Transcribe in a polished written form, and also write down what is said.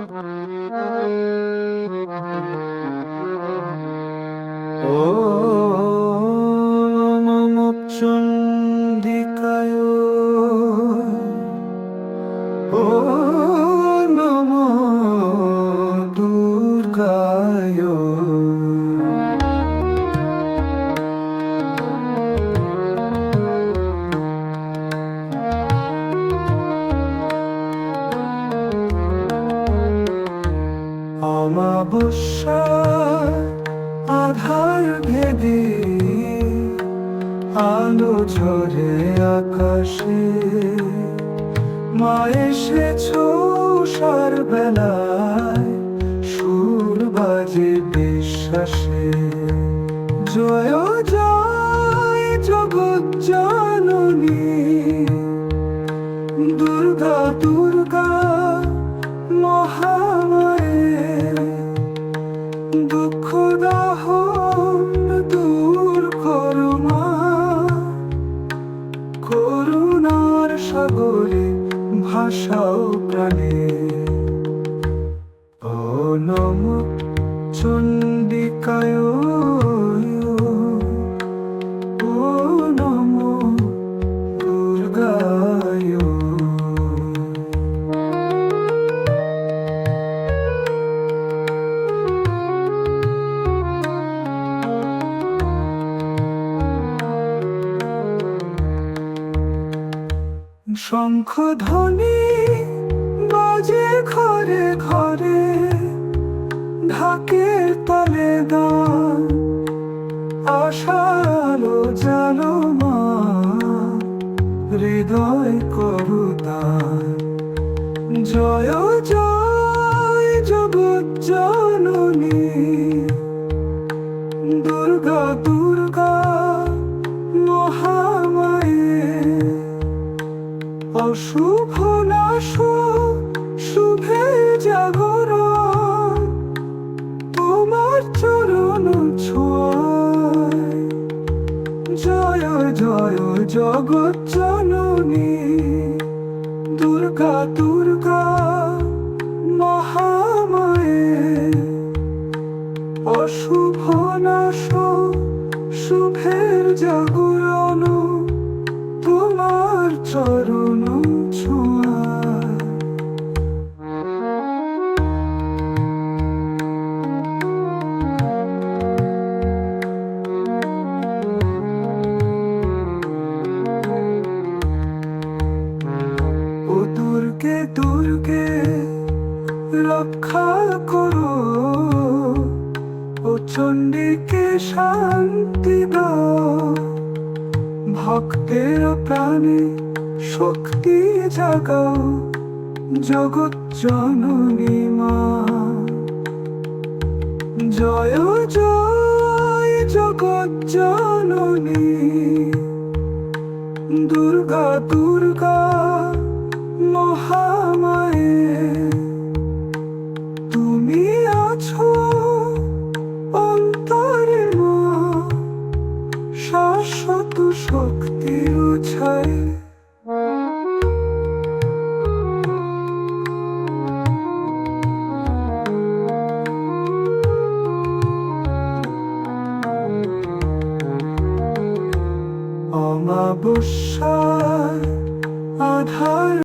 ও নম চণ্ডিকায়, ও নম দুর্গায়। অমাবস্যার আধার ভেদে আলো ঝরে আকাশে, মা এসেছ উষার বেলায়, সুর বাজে বিশ্বাসে। জয় জয় জগৎ জননী, দুর্গা দুর্গা মহামায়ে। দুঃখ দাহন দূর করো মা, করুণার সাগরে ভাষাও প্রাণে। ও নম চণ্ডিকায়, ও নম দুর্গায়। শঙ্খ ধ্বনি বাজে ঘরে ঘরে, ঢাকের তালে গান, আশার আলো জালো মা, হৃদয় করো দান। জয় জয় জগৎ জননী, দুর্গা দুর্গা মহামায়ে। অশুভ নাশ শুভে জাগরণ, তোমার চরণ ছোঁয়ায়। জয় জয় জগৎ জননী, দুর্গা দুর্গা মহামায়ে। অশুভ নাশ শুভের জাগরণ, তোমার চরণ ছোঁয়ায়। ও দুর্গে দুর্গে রক্ষা করো, ও চণ্ডীকে শান্তি দাও। ভক্তের প্রাণে শক্তি জাগাও, জগৎ জননী মা। জয় জয় জগৎ জননী, দুর্গা দুর্গা মহামায়ে। তুমি আছো অন্তরে মা, শাশ্বত শক্তির ছায়া।